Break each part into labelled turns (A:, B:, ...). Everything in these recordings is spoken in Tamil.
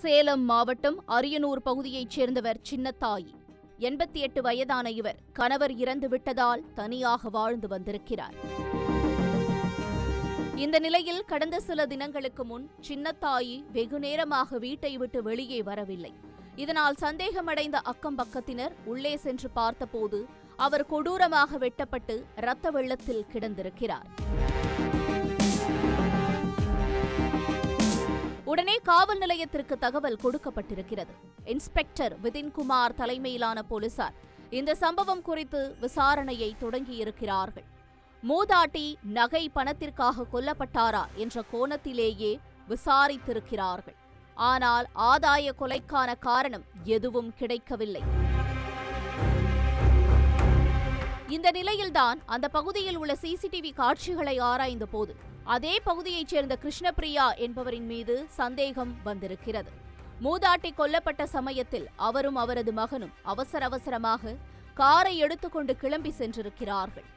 A: சேலம் மாவட்டம் அரியனூர் பகுதியைச் சேர்ந்தவர் சின்னத்தாயி. 88 வயதான இவர் கணவர் இறந்து விட்டதால் தனியாக வாழ்ந்து வந்திருக்கிறார். இந்த நிலையில் கடந்த சில தினங்களுக்கு முன் சின்னத்தாயி வெகுநேரமாக வீட்டை விட்டு வெளியே வரவில்லை. இதனால் சந்தேகமடைந்த அக்கம் பக்கத்தினர் உள்ளே சென்று பார்த்தபோது அவர் கொடூரமாக வெட்டப்பட்டு இரத்த வெள்ளத்தில் கிடந்திருக்கிறார். உடனே காவல் நிலையத்திற்கு தகவல் கொடுக்கப்பட்டிருக்கிறது. இன்ஸ்பெக்டர் விதின்குமார் தலைமையிலான போலீசார் இந்த சம்பவம் குறித்து விசாரணையை தொடங்கியிருக்கிறார்கள். மூதாட்டி நகை பணத்திற்காக கொல்லப்பட்டாரா என்ற கோணத்திலேயே விசாரித்திருக்கிறார்கள். ஆனால் ஆதாய கொலைக்கான காரணம் எதுவும் கிடைக்கவில்லை. இந்த நிலையில்தான் அந்த பகுதியில் உள்ள சிசிடிவி காட்சிகளை ஆராய்ந்த போது அதே பகுதியைச் சேர்ந்த கிருஷ்ணபிரியா என்பவரின் மீது சந்தேகம் வந்திருக்கிறது. மூதாட்டி கொல்லப்பட்ட சமயத்தில் அவரும் அவரது மகனும் அவசரமாக காரை எடுத்துக்கொண்டு கிளம்பி சென்றிருக்கிறார்கள்.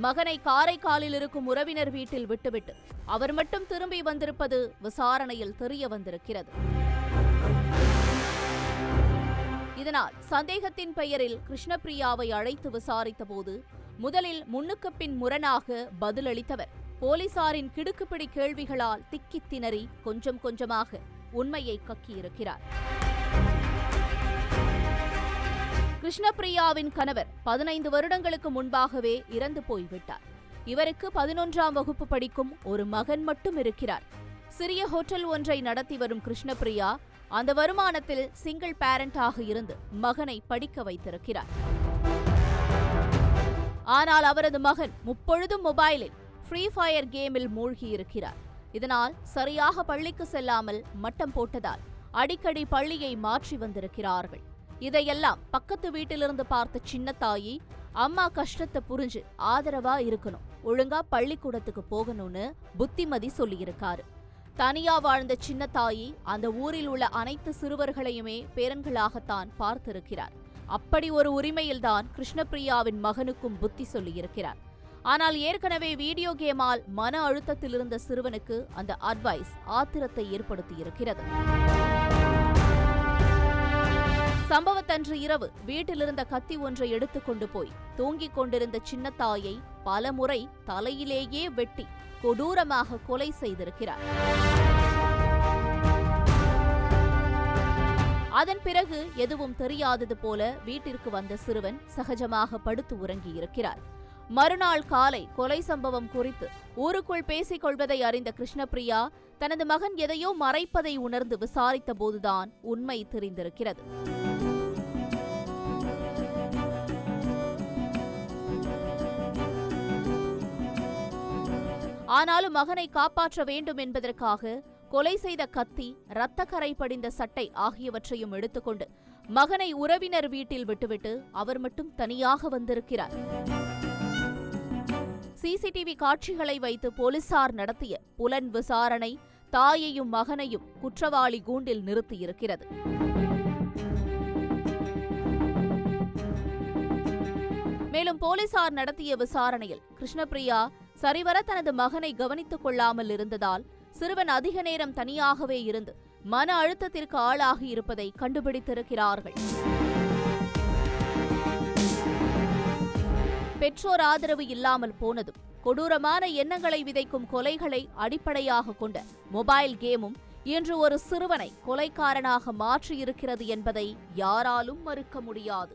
A: மகனை காரைக்காலில் இருக்கும் உறவினர் வீட்டில் விட்டுவிட்டு அவர் மட்டும் திரும்பி வந்திருப்பது விசாரணையில் தெரிய வந்திருக்கிறது. இதனால் சந்தேகத்தின் பெயரில் கிருஷ்ணபிரியாவை அழைத்து விசாரித்த போது முதலில் முன்னுக்கு பின் முரணாக பதிலளித்தவர் போலீசாரின் கிடுக்குப்பிடி கேள்விகளால் திக்கித் திணறி கொஞ்சம் கொஞ்சமாக உண்மையை கக்கியிருக்கிறார். கிருஷ்ணபிரியாவின் கணவர் 15 வருடங்களுக்கு முன்பாகவே இறந்து போய்விட்டார். இவருக்கு 11ஆம் வகுப்பு படிக்கும் ஒரு மகன் மட்டும் இருக்கிறார். சிறிய ஹோட்டல் ஒன்றை நடத்தி வரும் கிருஷ்ணபிரியா அந்த வருமானத்தில் சிங்கிள் பேரண்டாக இருந்து மகனை படிக்க வைத்திருக்கிறார். ஆனால் அவரது மகன் முப்பொழுதும் மொபைலில் ஃப்ரீ ஃபயர் கேமில் மூழ்கியிருக்கிறார். இதனால் சரியாக பள்ளிக்கு செல்லாமல் மட்டம் போட்டதால் அடிக்கடி பள்ளியை மாற்றி வந்திருக்கிறார்கள். இதையெல்லாம் பக்கத்து வீட்டிலிருந்து பார்த்த சின்னத்தாயி அம்மா கஷ்டத்தை புரிஞ்சு ஆதரவா இருக்கணும், ஒழுங்கா பள்ளிக்கூடத்துக்கு போகணும்னு புத்திமதி சொல்லியிருக்காரு. தனியா வாழ்ந்த சின்னத்தாயி அந்த ஊரில் உள்ள அனைத்து சிறுவர்களையுமே பேரன்களாகத்தான் பார்த்திருக்கிறார். அப்படி ஒரு உரிமையில்தான் கிருஷ்ணபிரியாவின் மகனுக்கும் புத்தி சொல்லியிருக்கிறார். ஆனால் ஏற்கனவே வீடியோ கேமால் மன அழுத்தத்தில் இருந்த சிறுவனுக்கு அந்த அட்வைஸ் ஆத்திரத்தை ஏற்படுத்தியிருக்கிறது. சம்பவத்தன்று இரவு வீட்டிலிருந்த கத்தி ஒன்றை எடுத்துக்கொண்டு போய் தூங்கிக் கொண்டிருந்த சின்னத்தாயை பலமுறை தலையிலேயே வெட்டி கொடூரமாக கொலை செய்திருக்கிறார். அதன் பிறகு எதுவும் தெரியாதது போல வீட்டிற்கு வந்த சிறுவன் சகஜமாக படுத்து உறங்கியிருக்கிறார். மறுநாள் காலை கொலை சம்பவம் குறித்து ஊருக்குள் பேசிக் கொள்வதை அறிந்த கிருஷ்ணபிரியா தனது மகன் எதையோ மறைப்பதை உணர்ந்து விசாரித்த போதுதான் உண்மை தெரிந்திருக்கிறது. ஆனாலும் மகனை காப்பாற்ற வேண்டும் என்பதற்காக கொலை செய்த கத்தி, இரத்தக்கரை படிந்த சட்டை ஆகியவற்றையும் எடுத்துக்கொண்டு மகனை உறவினர் வீட்டில் விட்டுவிட்டு அவர் மட்டும் தனியாக வந்திருக்கிறார். சிசிடிவி காட்சிகளை வைத்து போலீசார் நடத்திய புலன் விசாரணை தாயையும் மகனையும் குற்றவாளி கூண்டில் நிறுத்தியிருக்கிறது. மேலும் போலீசார் நடத்திய விசாரணையில் கிருஷ்ணபிரியா சரிவர தனது மகனை கவனித்துக் கொள்ளாமல் இருந்ததால் சிறுவன் அதிக நேரம் தனியாகவே இருந்து மன அழுத்தத்திற்கு ஆளாகி இருப்பதை கண்டுபிடித்திருக்கிறார்கள். பெற்றோர் ஆதரவு இல்லாமல் போனதும் கொடூரமான எண்ணங்களை விதைக்கும் கொலைகளை அடிப்படையாக கொண்ட மொபைல் கேமும் இன்று ஒரு சிறுவனை கொலைக்காரனாக மாற்றியிருக்கிறது என்பதை யாராலும் மறுக்க முடியாது.